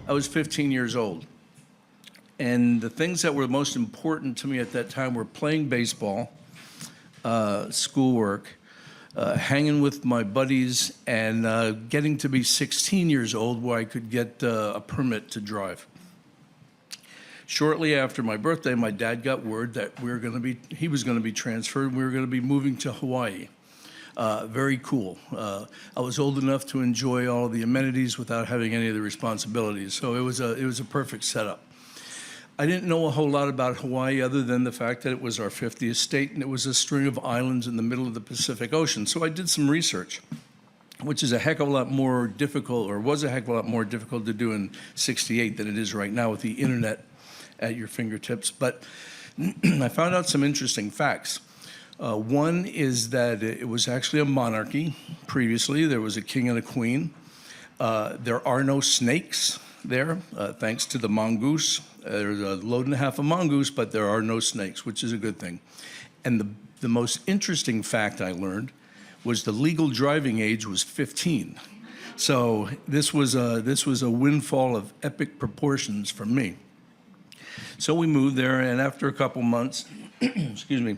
I was 15 years old. And the things that were most important to me at that time were playing baseball, schoolwork, hanging with my buddies, and getting to be 16 years old where I could get a permit to drive. Shortly after my birthday, my dad got word that he was going to be transferred, and we were going to be moving to Hawaii. Very cool. I was old enough to enjoy all the amenities without having any of the responsibilities, so it was a perfect setup. I didn't know a whole lot about Hawaii other than the fact that it was our 50th state and it was a string of islands in the middle of the Pacific Ocean. So I did some research, which is a heck of a lot more difficult, or was a heck of a lot more difficult to do in '68 than it is right now with the internet at your fingertips. But I found out some interesting facts. One is that it was actually a monarchy previously. There was a king and a queen. There are no snakes there, thanks to the mongoose. There's a load and a half of mongoose, but there are no snakes, which is a good thing. And the most interesting fact I learned was the legal driving age was 15. So this was a windfall of epic proportions for me. So we moved there, and after a couple months, excuse me,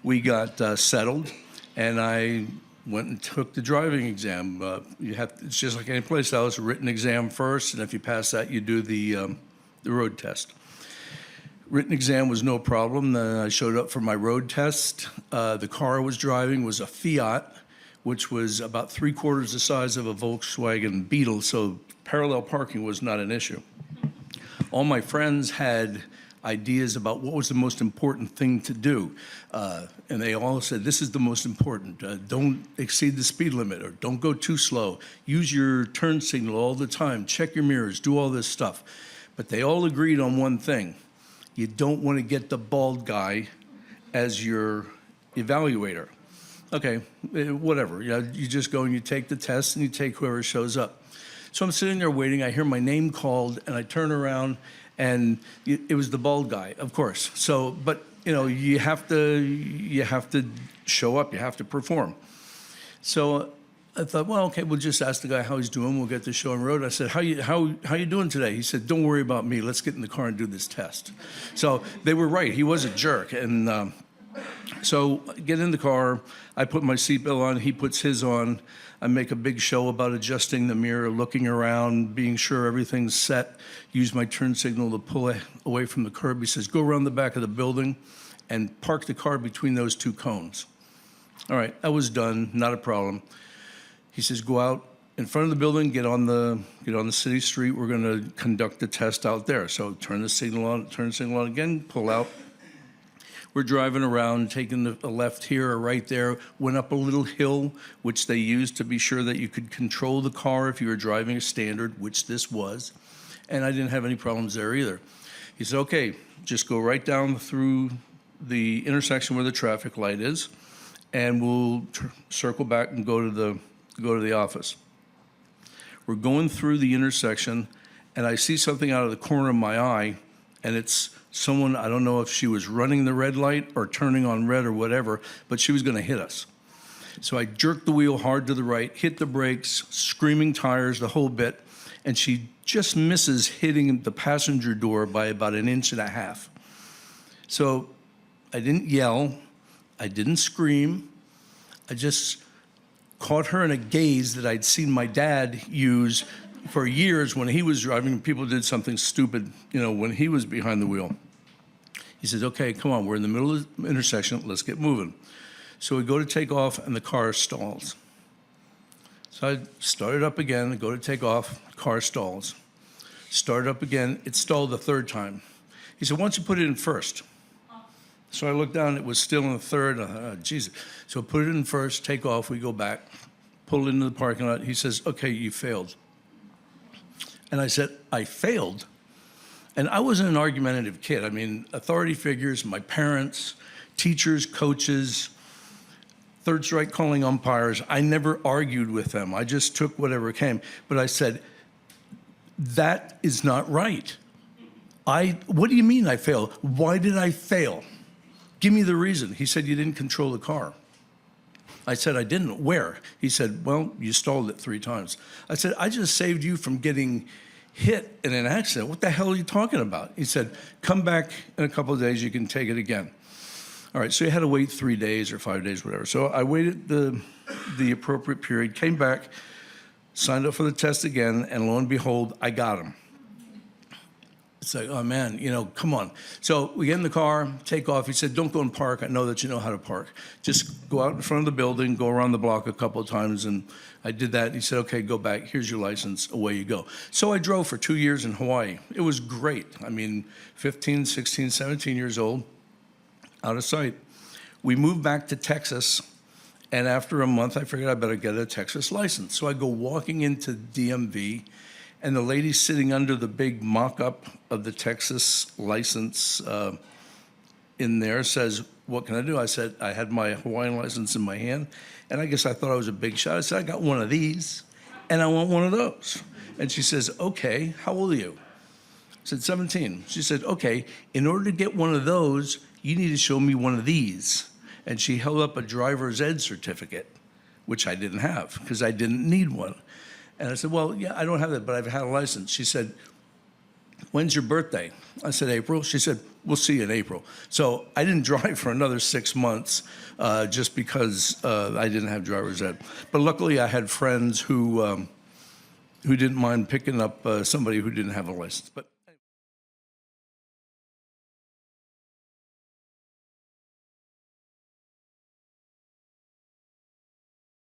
we got settled, and I went and took the driving exam. It's just like any place else, a written exam first, and if you pass that, you do the road test. Written exam was no problem. Then I showed up for my road test. The car I was driving was a Fiat, which was about 3/4 the size of a Volkswagen Beetle, so parallel parking was not an issue. All my friends had ideas about what was the most important thing to do. And they all said, this is the most important. Don't exceed the speed limit, or don't go too slow. Use your turn signal all the time. Check your mirrors, do all this stuff. But they all agreed on one thing. You don't want to get the bald guy as your evaluator. Okay, whatever. You just go and you take the test and you take whoever shows up. So I'm sitting there waiting. I hear my name called, and I turn around, and it was the bald guy, of course. So, but you have to show up. You have to perform. So I thought, well, okay, we'll just ask the guy how he's doing. We'll get the show on road. I said, how you doing today? He said, don't worry about me. Let's get in the car and do this test. So they were right. He was a jerk. And so I get in the car. I put my seatbelt on. He puts his on. I make a big show about adjusting the mirror, looking around, being sure everything's set. Use my turn signal to pull away from the curb. He says, go around the back of the building and park the car between those two cones. All right, that was done, not a problem. He says, go out in front of the building, get on the city street. We're going to conduct the test out there. So turn the signal on again, pull out. We're driving around, taking a left here or right there, went up a little hill, which they used to be sure that you could control the car if you were driving a standard, which this was. And I didn't have any problems there either. He said, okay, just go right down through the intersection where the traffic light is, and we'll circle back and go to the office. We're going through the intersection, and I see something out of the corner of my eye, and it's someone, I don't know if she was running the red light or turning on red or whatever, but she was going to hit us. So I jerked the wheel hard to the right, hit the brakes, screaming tires, the whole bit, and she just misses hitting the passenger door by about 1.5 inches. So I didn't yell, I didn't scream, I just caught her in a gaze that I'd seen my dad use for years when he was driving. People did something stupid, when he was behind the wheel. He says, okay, come on, we're in the middle of the intersection, let's get moving. So we go to take off, and the car stalls. So I started up again, go to take off, car stalls. Started up again, it stalled the third time. He said, why don't you put it in first? So I looked down, it was still in the third. Jesus. So put it in first, take off, we go back, pull it into the parking lot. He says, okay, you failed. And I said, I failed? And I wasn't an argumentative kid. I mean, authority figures, my parents, teachers, coaches, third strike calling umpires, I never argued with them. I just took whatever came. But I said, that is not right. What do you mean I failed? Why did I fail? Give me the reason. He said, you didn't control the car. I said, I didn't. Where? He said, well, you stalled it 3 times. I said, I just saved you from getting hit in an accident. What the hell are you talking about? He said, come back in a couple of days, you can take it again. All right, so you had to wait 3 days or 5 days, whatever. So I waited the appropriate period, came back, signed up for the test again, and lo and behold, I got him. It's like, oh man, come on. So we get in the car, take off. He said, don't go and park. I know that you know how to park. Just go out in front of the building, go around the block a couple of times. And I did that. He said, okay, go back. Here's your license. Away you go. So I drove for 2 years in Hawaii. It was great. I mean, 15, 16, 17 years old, out of sight. We moved back to Texas. And after a month, I figured I better get a Texas license. So I go walking into DMV. And the lady sitting under the big mock-up of the Texas license in there says, what can I do? I said, I had my Hawaiian license in my hand, and I guess I thought I was a big shot. I said, I got one of these, and I want one of those. And she says, okay, how old are you? I said, 17. She said, okay, in order to get one of those, you need to show me one of these. And she held up a driver's ed certificate, which I didn't have, because I didn't need one. And I said, well, yeah, I don't have that, but I've had a license. She said, when's your birthday? I said, April. She said, we'll see you in April. So I didn't drive for another 6 months just because I didn't have driver's ed. But luckily, I had friends who didn't mind picking up somebody who didn't have a license. But